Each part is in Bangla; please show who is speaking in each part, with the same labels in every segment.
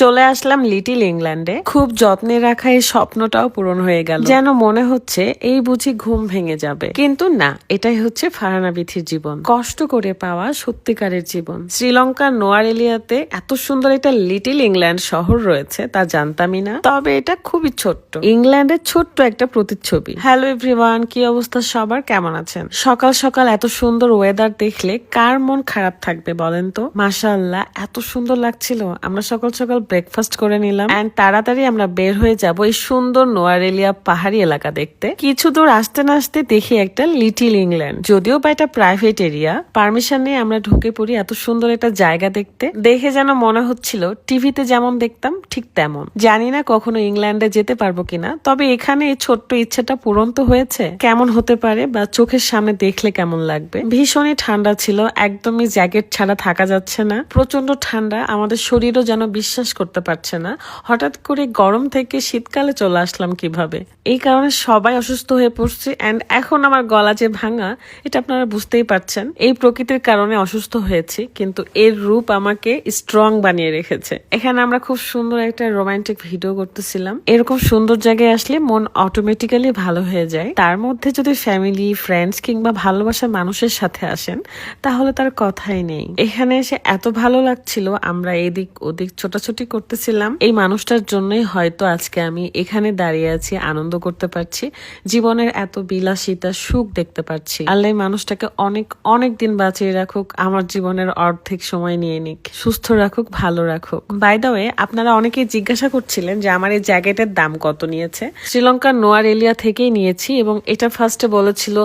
Speaker 1: চলে আসলাম লিটল ইংল্যান্ডে। খুব যত্নে রাখা এই স্বপ্নটাও পূরণ হয়ে গেল। যেন মনে হচ্ছে এই বুঝি ঘুম ভেঙে যাবে, কিন্তু না, এটাই হচ্ছে ফারহানা বিথির জীবন, কষ্ট করে পাওয়া সত্যিকারের জীবন। শ্রীলঙ্কার নোয়ারেলিয়াতে এত সুন্দর একটা লিটল ইংল্যান্ড শহর রয়েছে তা জানতামই না। তবে এটা খুবই ছোট্ট, ইংল্যান্ডের ছোট্ট একটা প্রতিচ্ছবি। হ্যালো এভরিওয়ান, কি অবস্থা সবার, কেমন আছেন? সকাল সকাল এত সুন্দর ওয়েদার দেখলে কার মন খারাপ থাকবে বলেন তো? মাশাআল্লাহ, এত সুন্দর লাগছিল। আমরা সকাল সকাল ব্রেকফাস্ট করে নিলাম এন্ড তাড়াতাড়ি আমরা বের হয়ে যাব এই সুন্দর নোয়ারেলিয়া পাহাড়ি এলাকা দেখতে। কিছু দূর আসতে না আসতে দেখি একটা লিটল ইংল্যান্ড, যদিও বা এটা প্রাইভেট এরিয়া। পারমিশন নিয়ে আমরা ঢুকে পড়ি এত সুন্দর একটা জায়গা দেখতে। দেখে যেন মনে হচ্ছিল টিভিতে যেমন দেখতাম ঠিক তেমন। জানি না কখনো ইংল্যান্ডে যেতে পারবো কিনা, তবে এখানে এই ছোট্ট ইচ্ছাটা পূরণ তো হয়েছে। কেমন হতে পারে বা চোখের সামনে দেখলে কেমন লাগবে। ভীষণই ঠান্ডা ছিল, একদমই জ্যাকেট ছাড়া থাকা যাচ্ছে না। প্রচন্ড ঠান্ডা, আমাদের শরীরও যেন বিশ্বাস করতে পারছে না হঠাৎ করে গরম থেকে শীতকালে চলে আসলাম কিভাবে। এই কারণে সবাই অসুস্থ হয়ে পড়ছে এন্ড এখন আমার গলা যে ভাঙা, এটা আপনারা বুঝতেই পারছেন। এই প্রকৃতির কারণে অসুস্থ হয়েছি, কিন্তু এর রূপ আমাকে স্ট্রং বানিয়ে রেখেছে। এখানে আমরা খুব সুন্দর একটা রোমান্টিক ভিডিও করতেছিলাম। এরকম সুন্দর জায়গায় আসলে মন অটোমেটিক্যালি ভালো হয়ে যায়। তার মধ্যে যদি ফ্যামিলি, ফ্রেন্ডস কিংবা ভালোবাসার মানুষের সাথে আসেন তাহলে তার কথাই নেই। এখানে এসে এত ভালো লাগছিল, আমরা এদিক ওদিক ছোটাছুটি করতেছিলাম। এই মানুষটার জন্যই হয়তো আজকে আমি এখানে দাঁড়িয়ে আছি, আনন্দ করতে পারছি, জীবনের এত বিলাসিতা সুখ দেখতে পাচ্ছি। আল্লাহ মানুষটাকে অনেক অনেক দিন বাঁচিয়ে রাখুক, আমার জীবনের অর্ধেক সময় নিয়ে নিক, সুস্থ রাখুক, ভালো রাখুক। বাই দ্য ওয়ে, আপনারা অনেকেই জিজ্ঞাসা করছিলেন যে আমার এই জ্যাকেটের দাম কত নিয়েছে। শ্রীলঙ্কার নোয়ারেলিয়া থেকেই নিয়েছি এবং এটা ফার্স্টে বলেছিল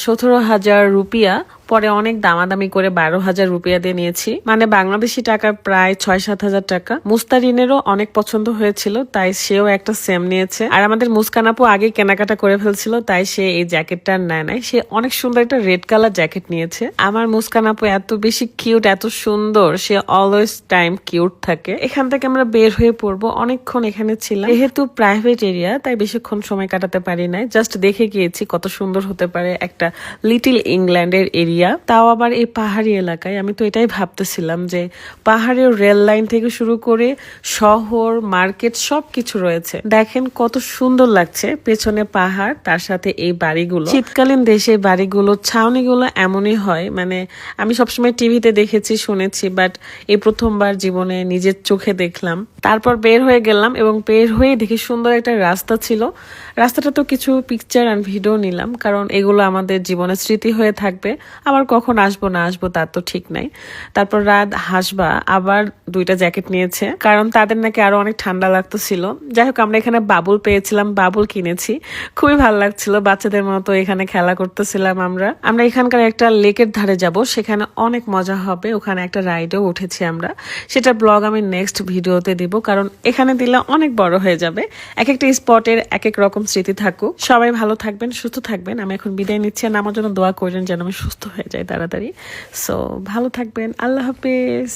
Speaker 1: 17,000 রুপিয়া, পরে অনেক দামাদামি করে 12,000 রুপিয়া দিয়ে নিয়েছি, মানে বাংলাদেশি টাকা প্রায় 6-7 হাজার টাকা। মুস্তারিনেরও অনেক পছন্দ হয়েছিল, তাই সেও একটা সেম নিয়েছে। আর আমাদের মুস্কান আপু আগে কেনাকাটা করে ফেলছিল, তাই সে এই জ্যাকেটটা নেয় নাই। সে অনেক সুন্দর একটা রেড কালার জ্যাকেট নিয়েছে। আমার মুস্কান আপু এত বেশি কিউট, এত সুন্দর, সে অলওয়েজ টাইম কিউট থাকে। এখান থেকে আমরা বের হয়ে পড়বো। অনেকক্ষণ এখানে ছিলাম, যেহেতু প্রাইভেট এরিয়া তাই বেশিক্ষণ সময় কাটাতে পারি নাই, জাস্ট দেখে গিয়েছি কত সুন্দর হতে পারে একটা লিটল ইংল্যান্ডের এরিয়া, তাও আবার এই পাহাড়ি এলাকায়। আমি তো এটাই ভাবতেছিলাম যে পাহাড়ের রেল লাইন থেকে শুরু করে শহর, মার্কেট সবকিছু রয়েছে। দেখেন কত সুন্দর লাগছে, পেছনে পাহাড়, তার সাথে এই বাড়িগুলো। শীতকালীন দেশে বাড়িগুলো, ছাউনিগুলো এমনই হয়, মানে আমি সবসময় টিভিতে দেখেছি, শুনেছি, বাট এই প্রথমবার জীবনে নিজের চোখে দেখলাম। তারপর বের হয়ে গেলাম এবং বের হয়ে দেখি সুন্দর একটা রাস্তা ছিল। রাস্তাটা তো কিছু পিকচার আর ভিডিও নিলাম, কারণ এগুলো আমাদের জীবনের স্মৃতি হয়ে থাকবে। আবার কখন আসবো না আসবো তার তো ঠিক নাই। তারপর রাত হাসবা আবার 2টা জ্যাকেট নিয়েছে, কারণ তাদের নাকি আরো অনেক ঠান্ডা লাগতেছিল। যাই হোক, আমরা এখানে বাবুল পেয়েছিলাম, বাবুল কিনেছি, খুবই ভালো লাগছিল, বাচ্চাদের মতো এখানে খেলা করতেছিলাম। আমরা এখানকার একটা লেকের ধারে যাব, সেখানে অনেক মজা হবে। ওখানে একটা রাইডও উঠেছি আমরা, সেটা ব্লগ আমি নেক্সট ভিডিওতে দিব, কারণ এখানে দিলে অনেক বড় হয়ে যাবে। এক একটা স্পটের এক এক রকম স্মৃতি থাকুক। সবাই ভালো থাকবেন, সুস্থ থাকবেন। আমি এখন বিদায় নিচ্ছি, আর আমার জন্য দোয়া করবেন যেন আমি সুস্থ হয়ে যাই তাড়াতাড়ি। সো ভালো থাকবেন, আল্লাহ হাফেজ।